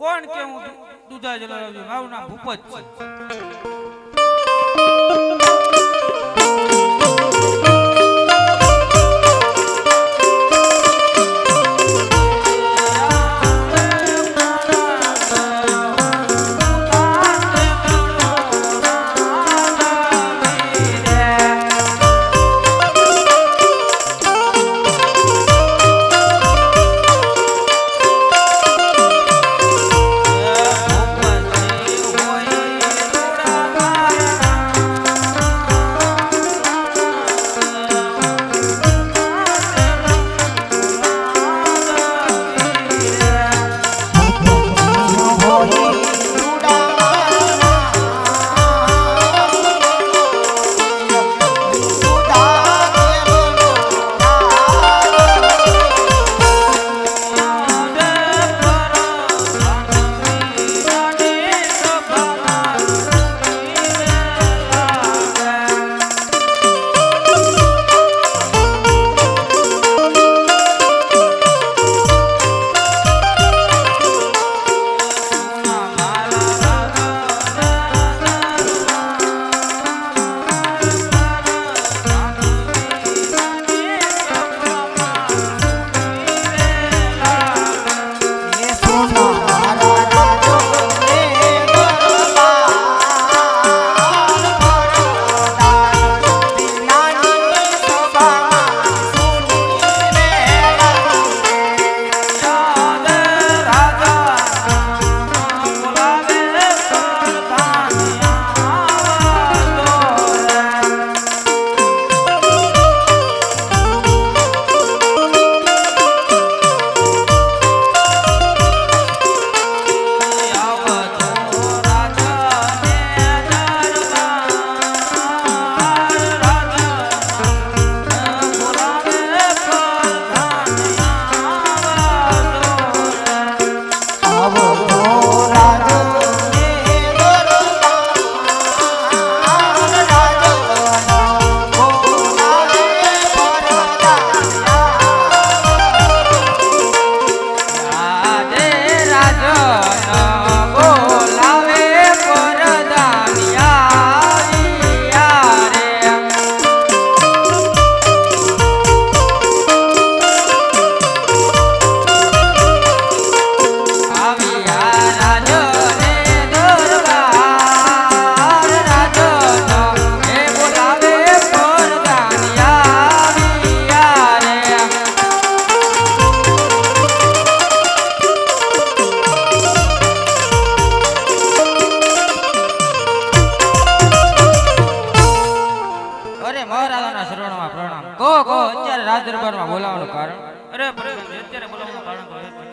કોણ કે હું દૂધા જલારામ મારું નામ ભૂપત છે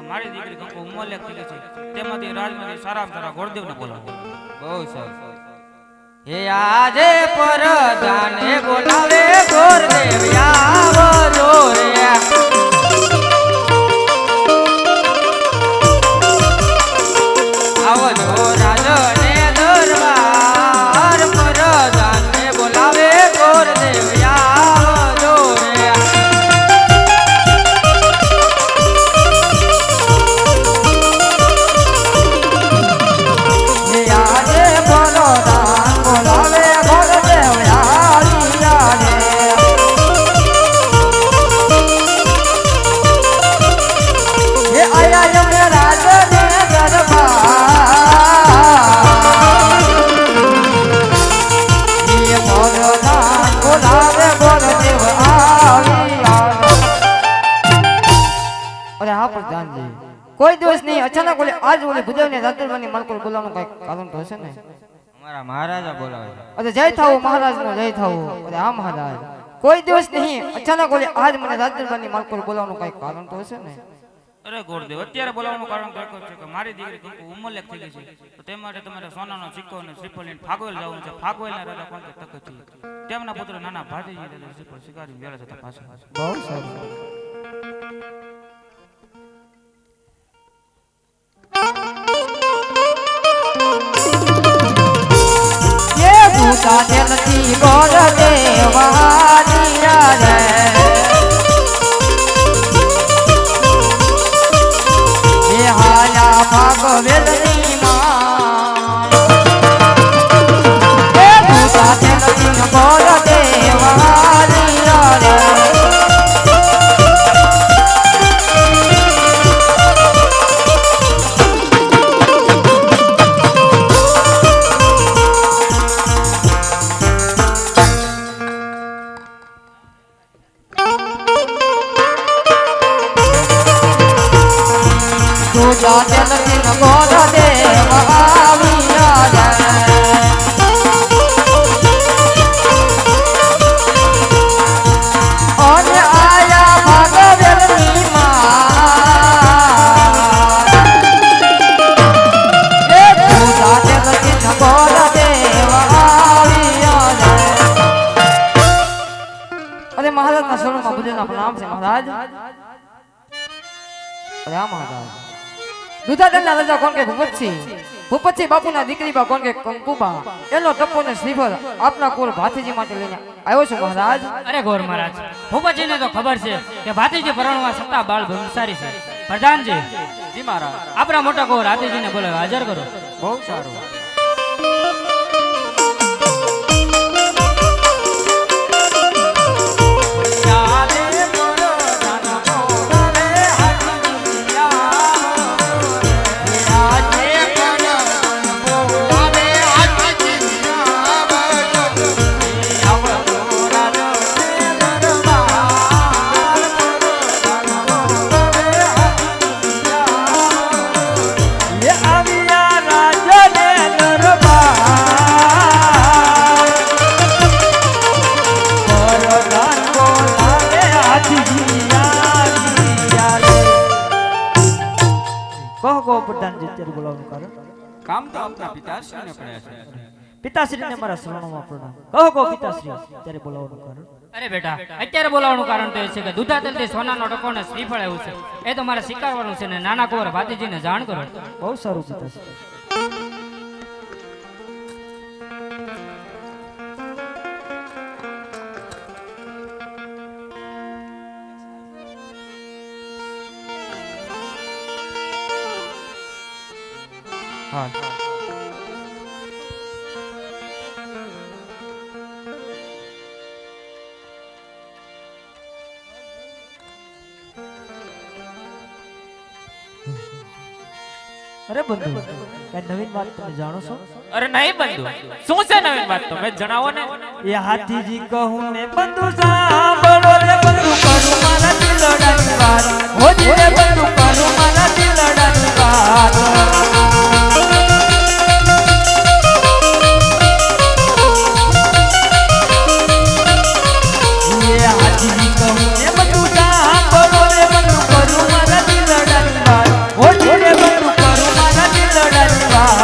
મારી દીકરી કંકુ ઉમરલેખ થઈ ગઈ છે તેમાંથી રાજમાંથી સારામાં સારા ગોરદેવને બોલાવો બહુ સરસ હે આજે પરધાને બોલાવે ગોરદેવ આવજો રે આવજો રાજને દરબાર પરધાને બોલાવે ગોરદેવ આવજો રે કોઈ દિવસ નહીં અચાનક ઓલે આજ ઓલે ભુદેવને રાત્રવાની માલકોલ બોલાવવાનું કઈ કારણ તો હશે ને અમારા મહારાજા બોલાવે અરે જય થાઓ મહારાજનો જય થાઓ અરે હા મહારાજ કોઈ દિવસ નહીં અચાનક ઓલે આજ મને રાત્રવાની માલકોલ બોલાવવાનું કઈ કારણ તો હશે ને અરે ગોરદેવ અત્યારે બોલાવવાનું કારણ તો એક જ છે કે મારી દીકરી કંકુ ઉમરલેખ થઈ ગઈ છે તો તે માટે તમારે સોનાનો સિક્કો અને શ્રીફળ લઈને ફાગવેલ જવું છે ફાગવેલના રાજા કોણ તક છે તેમના પુત્ર નાના ભાતીજી રાજા શ્રીફળ શિકારી વેળા જતા પાછા બહુ સારું દિલથી ગોરદેવાની રે એ હાયા ભાગવેલ રચિન ગોર દેવ આવ્યા જાય અને આયા ભાગવેલની માં એ સાથે રચિન ગોર દેવ આવ્યા જાય અરે મહારાજના શરણમાં બધાના પ્રણામ છે મહારાજ અરે આ મહારાજ દુધાધનના રાજા કોણ કે ભૂપતસિંહ બાપુના દીકરી બા કોણ કે કંકુબા એનો ટપ્પો ને શ્રીફળ આપના કુળ ભાતીજી માટે લઈને આવ્યો છું મહારાજ અરે ગોર મહારાજ ભૂપતજીને તો ખબર છે કે ભાતીજી પરણવા સત્તા બાળ ભંસારી છે પ્રધાનજી જી મહારાજ આપણા મોટા ગોર હાથીજીને બોલાવે હાજર કરો બહુ સારું કામ તો આપના પિતાશ્રીને પડ્યા છે પિતાશ્રીને મારા શરણોમાં પ્રણામ કહો કહો પિતાશ્રી ત્યારે બોલાવવાનું કારણ અરે બેટા અત્યારે બોલાવવાનું કારણ તો એ છે કે દુધાતલથી સોનાનો ટકો ને શ્રીફળ આવ્યું છે એ તો મારે સ્વીકારવાનું છે ને નાના કુંવર ભાતીજીને જાણ કરો બહુ સારું પિતાશ્રી હા અરે બંધુ કઈ નવીન વાત તમે જાણો છો અરે નહીં બંધુ શું છે નવીન વાત તમે જણાવો ને એ હાથીજી કહું ને બંધુ સાંભળો રે બંધુ કરું મારા દિલડાની વાત હોજી રે બંધુ કરું મારા દિલડાની વાત એ હાથીજી કહું ને બંધુ સાંભળો રે બંધુ કરું મારા દિલડાની વાત હોજી રે બંધુ કરું મારા દિલડાની વાત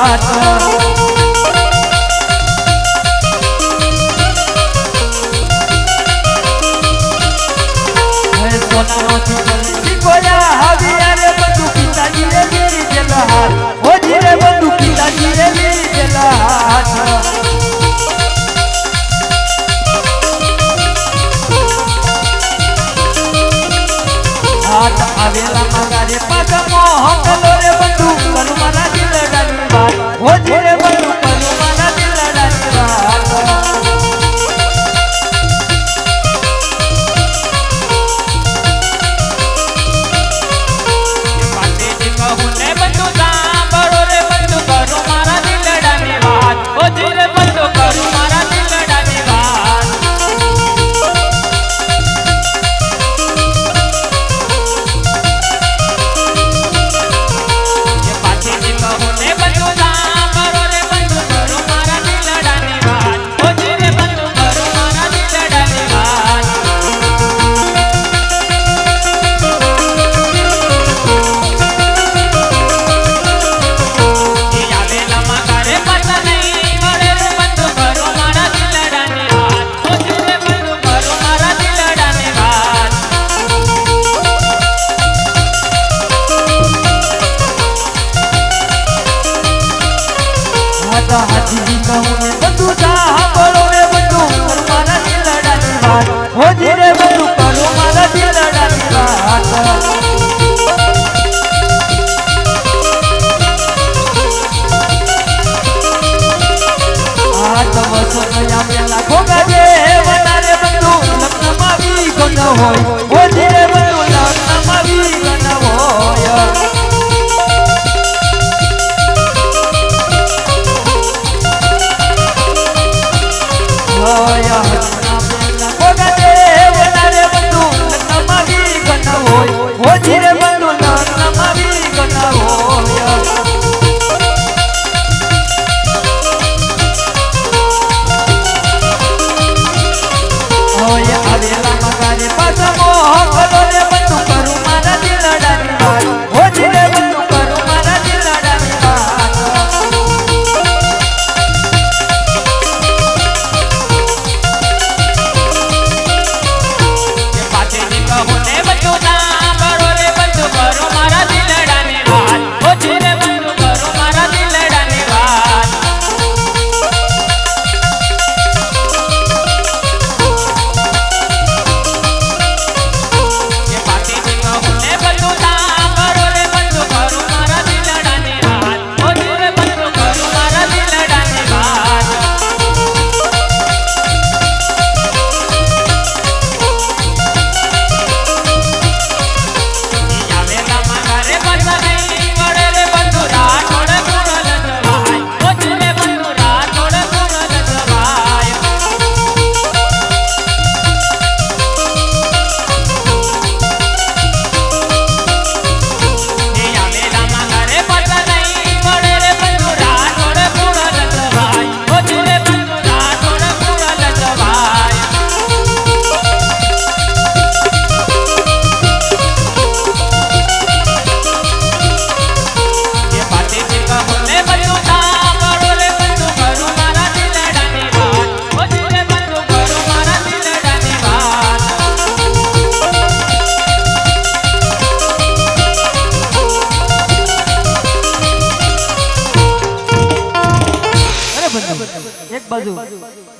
આવેલા મારે પાછા મોહકલો રે બંધુ કરું મારા દિલડાની વાત હોજી રે બંધુ કરું મારા દિલડાની વાત પાટેજી કહું ને બંધુ સાંભળો રે બંધુ કરું મારા દિલડાની વાત ઓજી રે બંધુ કરું મારા દિલડાની વાત પાટેજી કહું ને બંધુ સાંભળો રે બંધુ કરું મારા દિલડાની વાત ઓજી રે બંધુ કરું મારા દિલડાની વાત આવેલા મારે પાછા નહીં મળે રે બંધુ કરું મારા દિલડાની વાત ઓજી રે બંધુ કરું મારા દિલડાની વાત હાથીજી કહું ને બંધુ સાંભળો રે બંધુ કરું મારા દિલડાની વાત હોજી રે બંધુ કરું મારા દિલડાની વાત વર્ષો થયા પેલા ભોગા જે વધારે બંધુ લગ્નમાં બી ગણ હોય હોજી રે બંધુ લગ્નમાં બી ગણ હોય બાજુ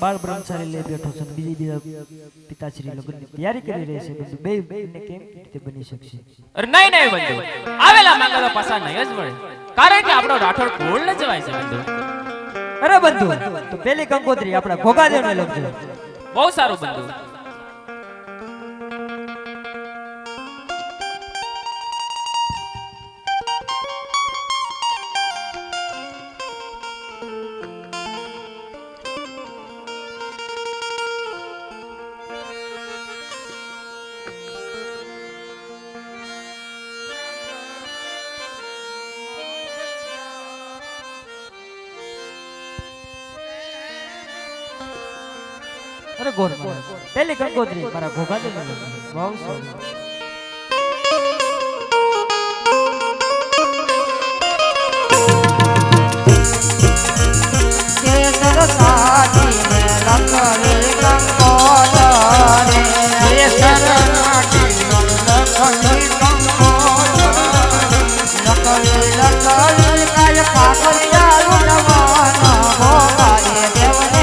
બાળ બ્રહ્મચારી લઈ બેઠો છે અને બીજી બાજુ પિતાશ્રી લગ્નની તૈયારી કરી રહી છે બંધુ બે ને કેમ રીતે બની શકશે અરે નહીં નહીં બંધુ આવેલા માંગવા પાછા નહીં જ મળે કારણ કે આપણો રાઠોડ કોળ ન જવાય છે બંધુ અરે બંધુ તો પેલી કંકોત્રી આપણા ઘોઘાદેવને લખજો બહુ સારું બંધુ અરે ગોર પેલી કંકોત્રી મારા ઘોઘાદેવને લખજો બહુ સારું કેસર સાડીને લખવી કંકોત્રી કેસર સાડીને લખવી કંકોત્રી લખવી કાય પાકરિયા રૂડવાના ભોગાએ દેવને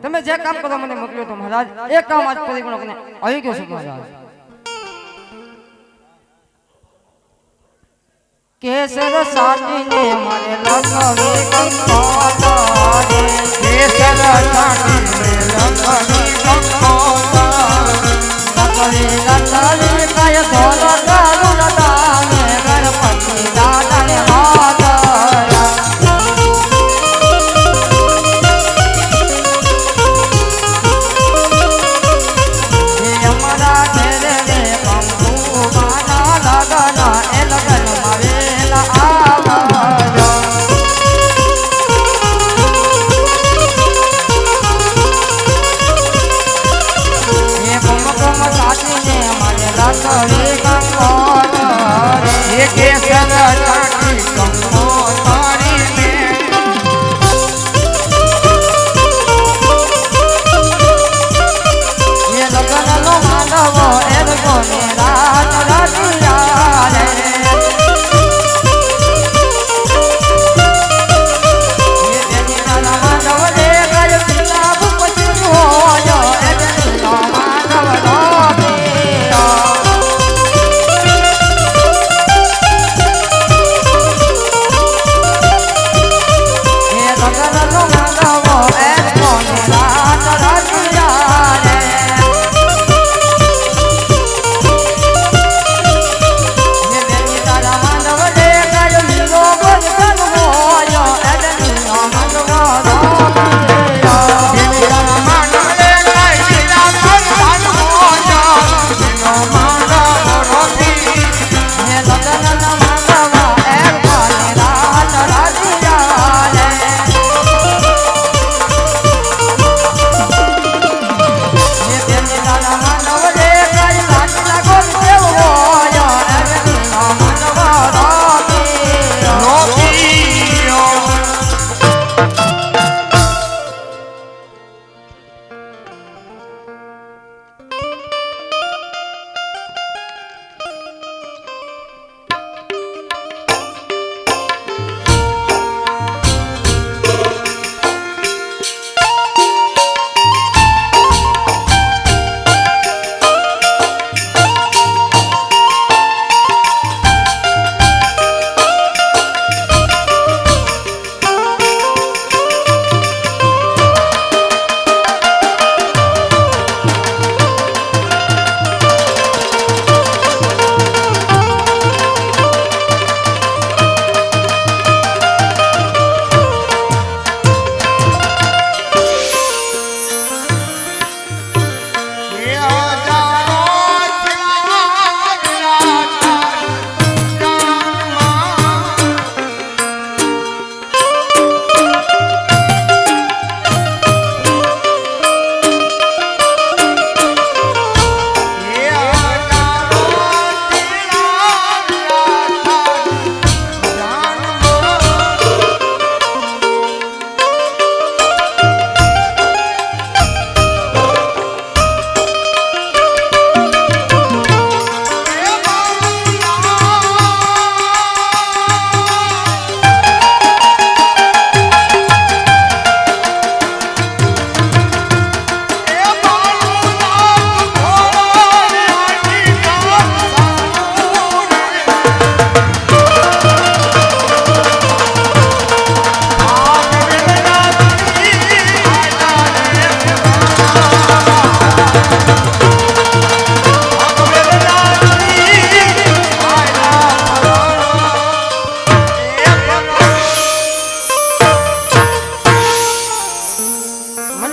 તમે જે કામ કરો મને મોકલ્યો તો મહારાજ એ કામ આજ પરિપૂર્ણ કરીને આવી ગયો છે મહારાજ કેસર સાટીને મારે લખવી કંકોત્રી કેસર સાટીને લખવી કંકોત્રી લખવી લખવી કાય ધોલ કરુણ દાને ગણપતિ દાદાને હાથ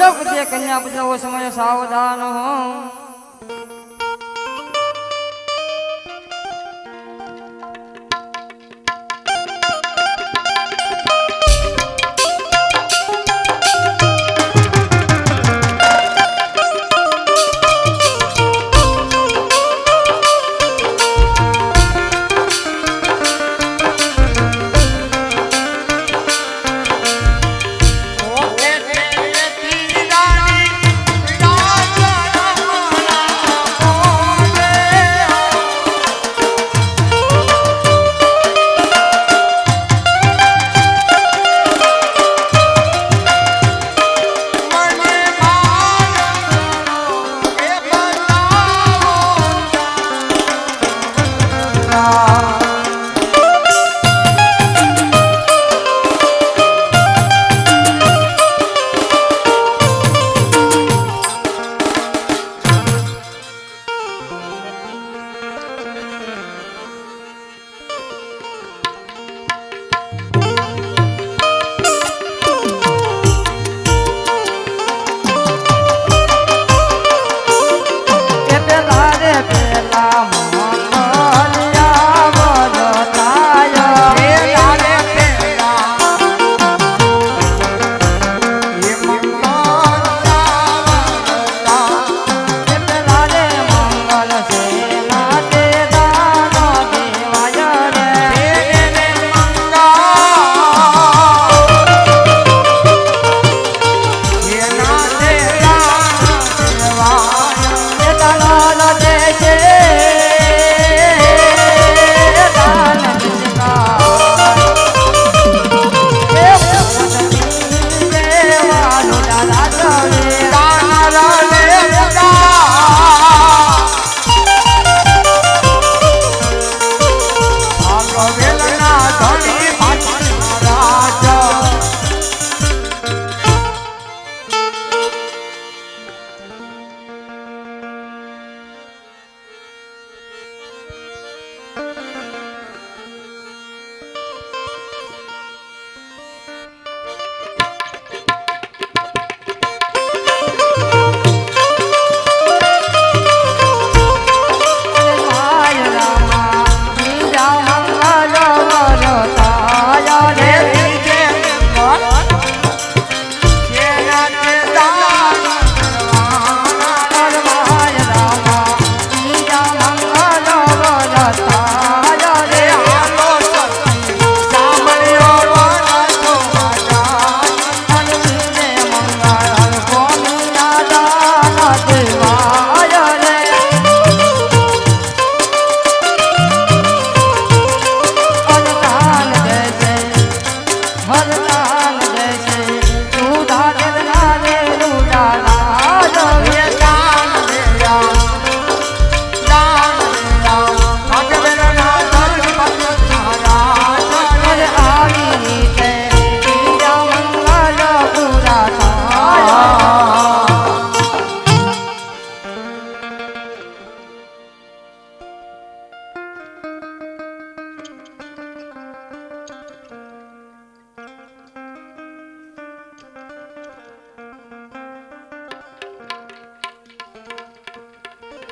મંડપ છે કન્યા પધાવો સમય સાવધાન હો